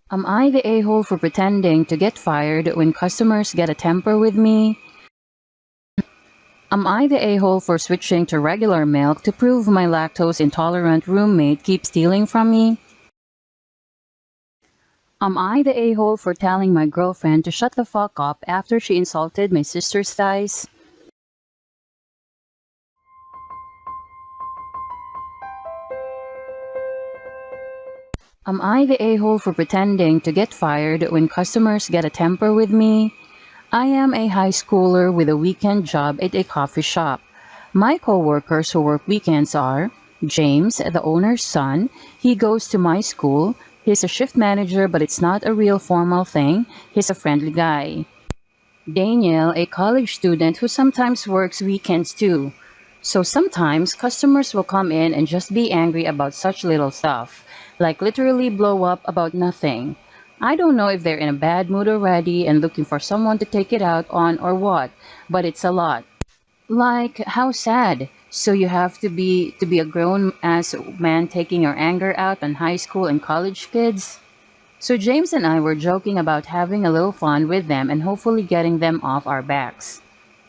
Am I the a-hole for pretending to get fired when customers get a temper with me? Am I the a-hole for switching to regular milk to prove my lactose intolerant roommate keeps stealing from me? Am I the a-hole for telling my girlfriend to shut the fuck up after she insulted my sister's thighs? Am I the a-hole for pretending to get fired when customers get a temper with me? I am a high schooler with a weekend job at a coffee shop. My coworkers who work weekends are James, the owner's son. He goes to my school. He's a shift manager, but it's not a real formal thing. He's a friendly guy. Daniel, a college student who sometimes works weekends too. So sometimes customers will come in and just be angry about such little stuff, like literally blow up about nothing. I don't know if they're in a bad mood already and looking for someone to take it out on or what, but it's a lot. Like, how sad. So you have to be a grown ass man taking your anger out on high school and college kids? So James and I were joking about having a little fun with them and hopefully getting them off our backs.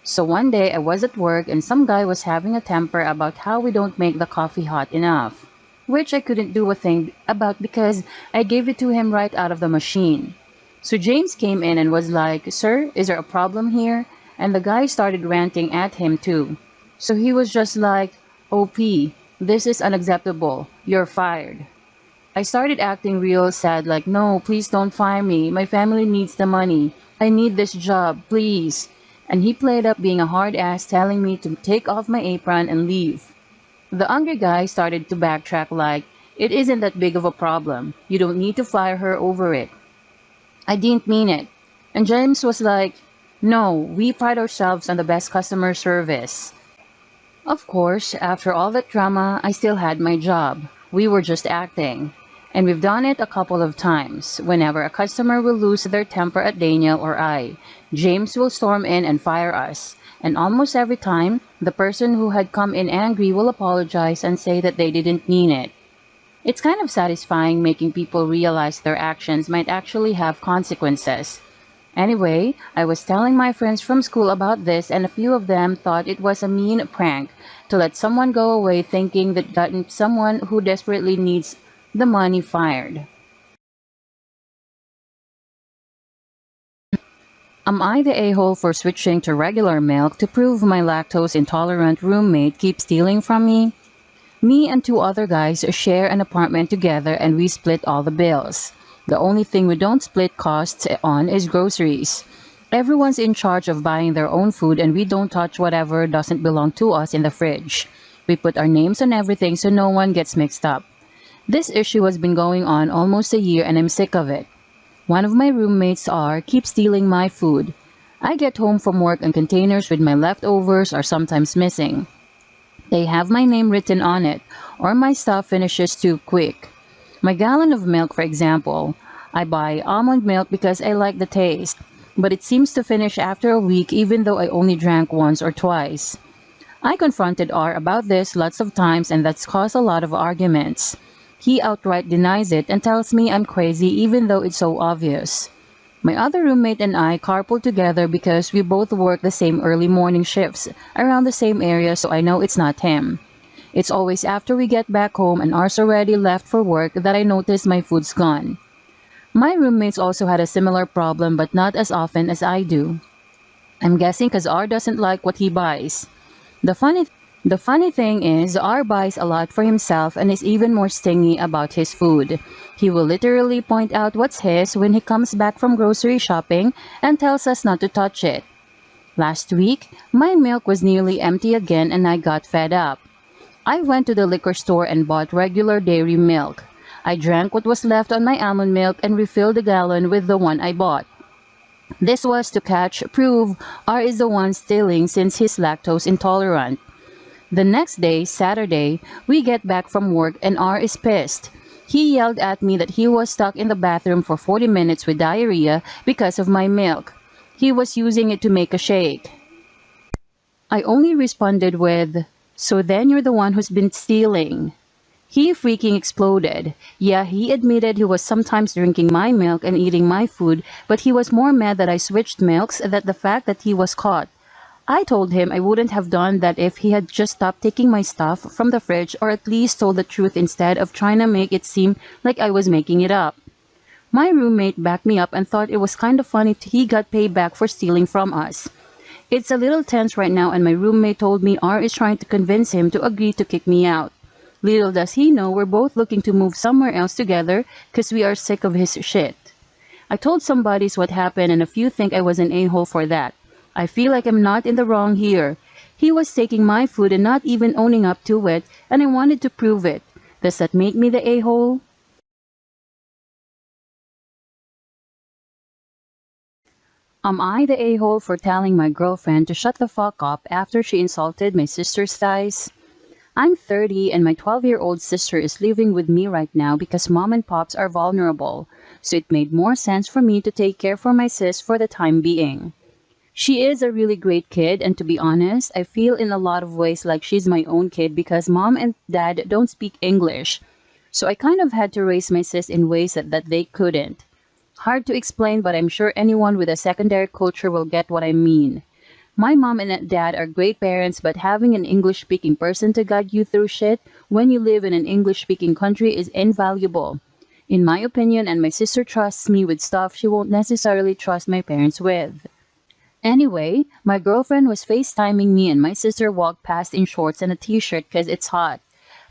So one day I was at work and some guy was having a temper about how we don't make the coffee hot enough, which I couldn't do a thing about because I gave it to him right out of the machine. So James came in and was like, "Sir, is there a problem here?" And the guy started ranting at him too. So he was just like, "OP, this is unacceptable. You're fired." I started acting real sad like, "No, please don't fire me. My family needs the money. I need this job, please." And he played up being a hard ass telling me to take off my apron and leave. The angry guy started to backtrack like, "It isn't that big of a problem. You don't need to fire her over it. I didn't mean it." And James was like, "No, we pride ourselves on the best customer service." Of course, after all that drama, I still had my job. We were just acting. And we've done it a couple of times. Whenever a customer will lose their temper at Daniel or I, James will storm in and fire us. And almost every time, the person who had come in angry will apologize and say that they didn't mean it. It's kind of satisfying making people realize their actions might actually have consequences. Anyway, I was telling my friends from school about this and a few of them thought it was a mean prank to let someone go away thinking that gotten someone who desperately needs the money fired. Am I the a-hole for switching to regular milk to prove my lactose intolerant roommate keeps stealing from me? Me and two other guys share an apartment together and we split all the bills. The only thing we don't split costs on is groceries. Everyone's in charge of buying their own food and we don't touch whatever doesn't belong to us in the fridge. We put our names on everything so no one gets mixed up. This issue has been going on almost a year and I'm sick of it. One of my roommates keeps stealing my food. I get home from work and containers with my leftovers are sometimes missing. They have my name written on it, or my stuff finishes too quick. My gallon of milk, for example, I buy almond milk because I like the taste, but it seems to finish after a week even though I only drank once or twice. I confronted R about this lots of times and that's caused a lot of arguments. He outright denies it and tells me I'm crazy even though it's so obvious. My other roommate and I carpool together because we both work the same early morning shifts around the same area so I know it's not him. It's always after we get back home and R's already left for work that I notice my food's gone. My roommates also had a similar problem but not as often as I do. I'm guessing because R doesn't like what he buys. The funny thing is, R buys a lot for himself and is even more stingy about his food. He will literally point out what's his when he comes back from grocery shopping and tells us not to touch it. Last week, my milk was nearly empty again and I got fed up. I went to the liquor store and bought regular dairy milk. I drank what was left on my almond milk and refilled the gallon with the one I bought. This was to prove R is the one stealing since he's lactose intolerant. The next day, Saturday, we get back from work and R is pissed. He yelled at me that he was stuck in the bathroom for 40 minutes with diarrhea because of my milk. He was using it to make a shake. I only responded with, "So then you're the one who's been stealing." He freaking exploded. Yeah, he admitted he was sometimes drinking my milk and eating my food, but he was more mad that I switched milks than the fact that he was caught. I told him I wouldn't have done that if he had just stopped taking my stuff from the fridge or at least told the truth instead of trying to make it seem like I was making it up. My roommate backed me up and thought it was kind of funny he got paid back for stealing from us. It's a little tense right now and my roommate told me R is trying to convince him to agree to kick me out. Little does he know we're both looking to move somewhere else together because we are sick of his shit. I told somebody what happened and a few think I was an a-hole for that. I feel like I'm not in the wrong here. He was taking my food and not even owning up to it, and I wanted to prove it. Does that make me the a-hole? Am I the a-hole for telling my girlfriend to shut the fuck up after she insulted my sister's thighs? I'm 30 and my 12-year-old sister is living with me right now because mom and pops are vulnerable, so it made more sense for me to take care for my sis for the time being. She is a really great kid, and to be honest, I feel in a lot of ways like she's my own kid because mom and dad don't speak English. So I kind of had to raise my sis in ways that they couldn't. Hard to explain, but I'm sure anyone with a secondary culture will get what I mean. My mom and dad are great parents, but having an English speaking person to guide you through shit when you live in an English speaking country is invaluable. In my opinion, and my sister trusts me with stuff she won't necessarily trust my parents with. Anyway, my girlfriend was FaceTiming me and my sister walked past in shorts and a t-shirt because it's hot.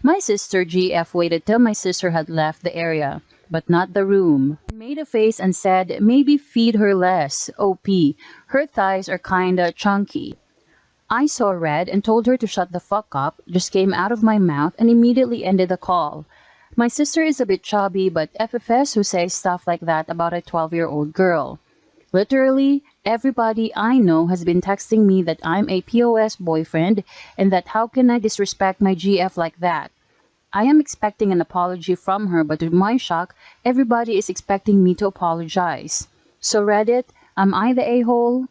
My sister GF waited till my sister had left the area, but not the room. Made a face and said, maybe feed her less, OP. Her thighs are kinda chunky. I saw red and told her to shut the fuck up, just came out of my mouth and immediately ended the call. My sister is a bit chubby, but FFS who says stuff like that about a 12-year-old girl. Literally, everybody I know has been texting me that I'm a POS boyfriend and that how can I disrespect my GF like that. I am expecting an apology from her, but to my shock, everybody is expecting me to apologize. So Reddit, am I the a-hole?